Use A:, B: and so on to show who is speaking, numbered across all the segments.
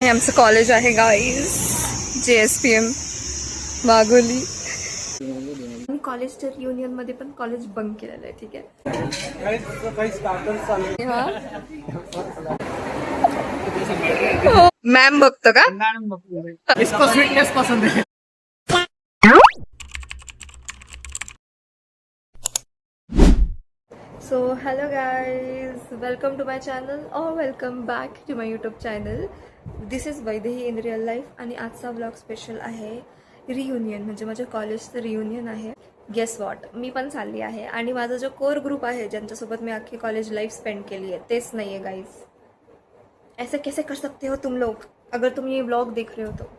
A: हे आमचं कॉलेज आहे गाईज, JSPM वाघोली. मी कॉलेजच्या रियुनियन मध्ये पण कॉलेज बंक केलेलं आहे. ठीक आहे, मॅम बघतो का? So hello guys, welcome to my channel और welcome back to my YouTube channel. This is Vaidehi in real life. आणि आजचा व्लॉग स्पेशल आहे रियुनियन, म्हणजे माझ्या कॉलेजचं रियुनियन आहे. गेस वॉट, मी पण चालली आहे आणि माझा जो कोर ग्रुप आहे ज्यांच्यासोबत मी अख्खी कॉलेज लाईफ स्पेंड केली आहे तेच नाही आहे गाईज. ऐसे कैसे कर सकते हो तुम लोग अगर तुम ये व्लॉग देख रहे हो तो.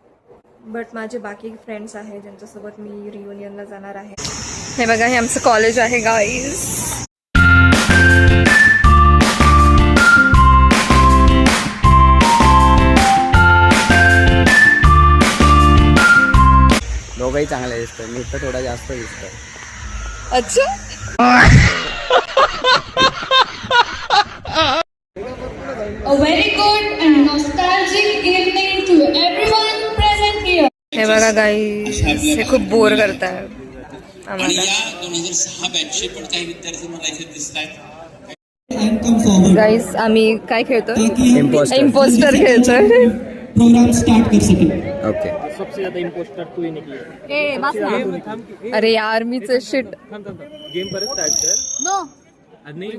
A: बट माझे बाकी फ्रेंड्स आहे ज्यांच्यासोबत मी रियुनियनला जाणार आहे. हे बघा, हे आमचं कॉलेज आहे गाईज.
B: दोघंही चांगले दिसतात, मी तर थोडा जास्त दिसतो.
A: अच्छा,
C: A very good and nostalgic evening to everyone present here.
A: हे बघा गाईज, हे खूप बोर करताय आम्हाला. गाईज, आम्ही काय खेळतोय? इम्पोस्टर खेळतोय.
D: प्रोग्राम स्टार्ट कर सके.
B: ओके.
E: सबसे ज्यादा इम्पोस्टर तू ही निकली है.
A: अरे यार, मीच शिट.
E: गेम पर स्टार्ट कर. नो नहीं.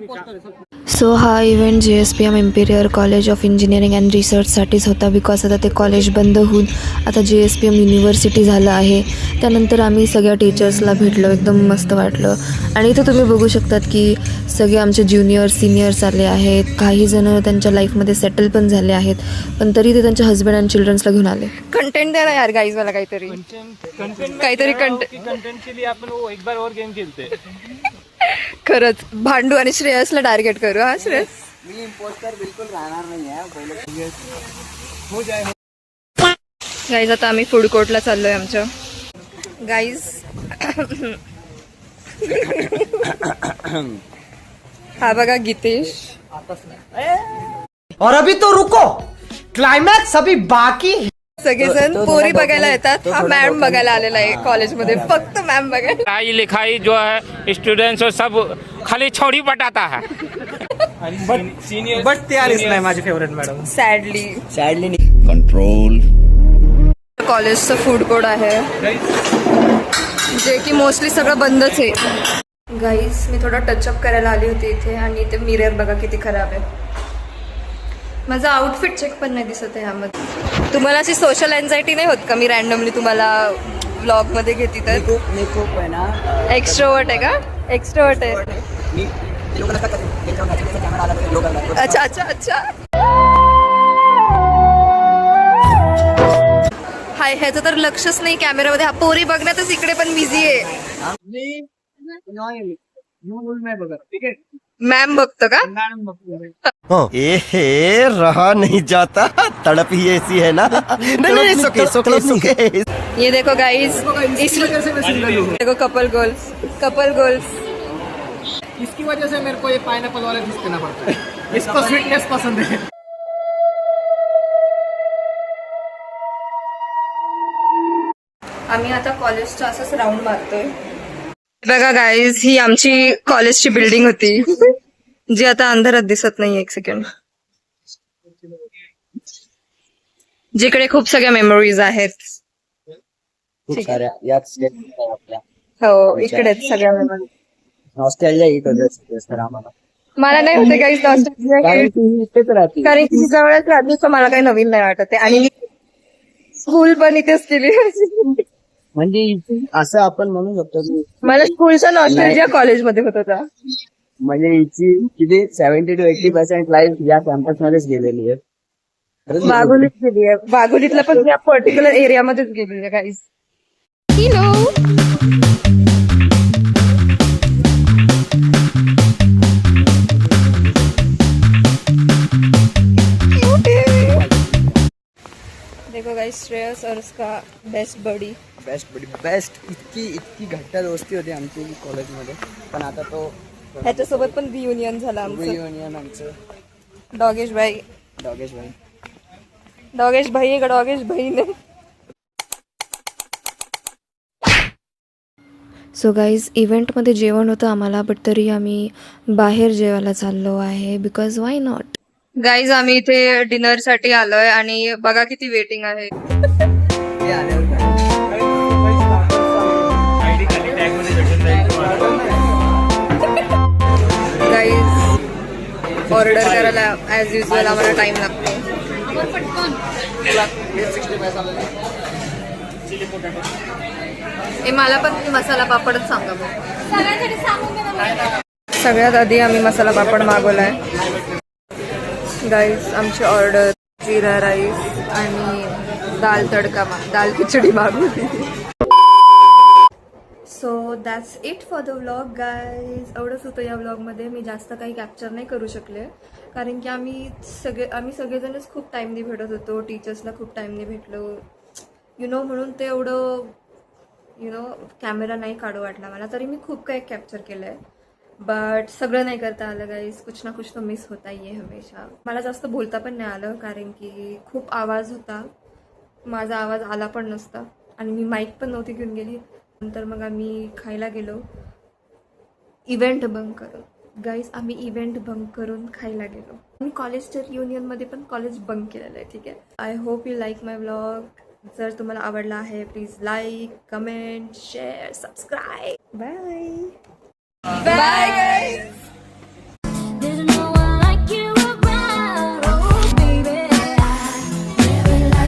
F: सो हा event JSPM imperial college of engineering and रिसर्चसाठीच होता. बिकॉज आता ते कॉलेज बंद होऊन आता JSPM युनिव्हर्सिटी झालं आहे. त्यानंतर आम्ही सगळ्या टीचर्सला भेटलो, एकदम मस्त वाटलं. आणि इथे तुम्ही बघू शकतात की सगळे आमचे ज्युनियर्स सिनियर्स आले आहेत. काही जण त्यांच्या लाईफमध्ये सेटल पण झाले आहेत, पण तरी ते त्यांच्या हस्बंड अँड चिल्ड्रन्सला घेऊन आले.
A: कंटेंट द्या ना यार गाईज, मला काहीतरी काहीतरी
E: कंटेंट के लिए अपन वो एक बार और गेम खेलते हैं.
A: खरंच भांडू आणि श्रेयसला टार्गेट करू. हा श्रेयस,
B: मी इम्पोस्टर बिलकुल राहणार नाही आहे.
E: हो जाए.
A: गाईज आता आम्ही फूड कोर्टला चाललोय आमच्या. गाईज हा बघा गीतेश.
D: और अभी तो रुको, क्लाइमैक्स अभी बाकी.
A: सगळेजण पोरी बघायला येतात. हा मॅम बघायला आलेला आहे कॉलेजमध्ये, फक्त मॅम बघायला.
G: पढ़ाई लिखाई जो है स्टूडेंट्स और सब खाली छोड़ी पटाता है.
E: बट तयारीच नाही माझी फेवरेट मॅडम.
A: Sadly
B: control.
A: कॉलेजचं फूड कोर्ट आहे जे की मोस्टली सगळं बंदच आहे. गाईज, मी थोडा टचअप करायला आली होती इथे, आणि इथे मिरर बघा किती खराब आहे. माझा आउटफिट चेक पण नाही दिसत आहे ह्यामध्ये. तुम्हाला अशी सोशल एन्झायटी नाही होत का मी रॅन्डमली तुम्हाला व्लॉगमध्ये घेते तर?
B: मी खूप आहे ना
A: एक्स्ट्रोवर्ट आहे का? एक्स्ट्रोवर्ट आहे.
B: मी
A: अच्छा अच्छा अच्छा. हाय, ह्याचं तर लक्षच नाही कॅमेरामध्ये. हा पोरी बघण्यातच इकडे पण बिझी आहे. मॅम बघतो का?
H: ए रहा नहीं जाता, तड़प ही ऐसी है ना. नहीं सुके.
A: ये देखो गाइस, देखो कपल गोल्स.
E: इसकी वजह से मेरे को ये पाइनएप्पल वाला जूस पीना पड़ता है. इसको स्वीटनेस पसंद है.
A: आम्ही आता कॉलेजचा असंच राऊंड मारतोय. बघा गाईज, ही आमची कॉलेजची बिल्डिंग होती जी आता अंधारात दिसत नाही. एक सेकंड. जिकडे खूप सगळ्या मेमोरीज आहेत.
B: खूप साऱ्या याच आपल्या
A: हो, इकडेच सगळ्या मेमोरीज.
B: नॉस्टॅल्जिया येत होतं सर आम्हाला.
A: मला नाही होते गाईज नॉस्टॅल्जिया,
B: कारण ती इथेच राहते.
A: कारण की जवळच राहते, तर मला काही नवीन नाही वाटत आहे. आणि स्कूल पण इथेच केली.
B: म्हणजे असं आपण म्हणू शकतो की
A: मला स्कूलचा नॉस्टॅल्जिया कॉलेजमध्ये होत होता.
B: म्हणजे हिची किती 70 to 80% लाईफ या कॅम्पस मध्येच गेलेली आहे.
A: वाघोलीत गेली आहे. वाघोलीतला पण या पर्टिक्युलर एरियामध्येच गेली आहे गाईज. देखो गाइस, श्रेयस और उसका बेस्ट बडी.
B: बेस्ट इतकी घट्ट दोस्ती होती आमची कॉलेजमध्ये. पण आता तो
A: ह्याच्यासोबत पण रियुनियन झालं आमचं.
B: रियुनियन आमचं.
A: डॉगेश भाई.
B: डॉगेश भाई
A: डॉगेश भाई का डॉगेश भाई ने.
F: सो गाईज इव्हेंटमध्ये जेवण होतं आम्हाला बट तरी आम्ही बाहेर जेवायला चाललो आहे बिकॉज वाय नॉट.
A: गाईज आम्ही इथे डिनर साठी आलोय आणि बघा किती वेटिंग आहे. गाईज ऑर्डर करायला ॲज युजल आम्हाला टाइम लागतो. मला पण मसाला पापडच सांगा मग. सगळ्यात आधी आम्ही मसाला पापड मागवलाय. गाईज आमची ऑर्डर जिरा राईस आणि दाल तडका दाल खिचडी मागवली. So that's it for the vlog guys. एवढंच होतं या व्लॉगमध्ये. मी जास्त काही कॅप्चर नाही करू शकले कारण की आम्ही सगळेजणच खूप टाईमने भेटत होतो. टीचर्सला खूप टाईमने भेटलो म्हणून ते एवढं कॅमेरा नाही काढू वाटला मला. तरी मी खूप काही कॅप्चर केलं आहे बट सगळं नाही करता आलं गाईज. कुछ ना कुछ तो मिस होता ही आहे हमेशा. मला जास्त बोलता पण नाही आलं कारण की खूप आवाज होता. माझा आवाज आला पण नसता आणि मी माईक पण नव्हती घेऊन गेली. नंतर मग आम्ही खायला गेलो इव्हेंट बंक करून. गाईज आम्ही इव्हेंट बंक करून खायला गेलो. मी कॉलेजच्या रियुनियनमध्ये पण कॉलेज बंक केलेलं आहे. ठीक आहे. I hope you like my vlog. जर तुम्हाला आवडला आहे please like comment share subscribe. Bye bye guys.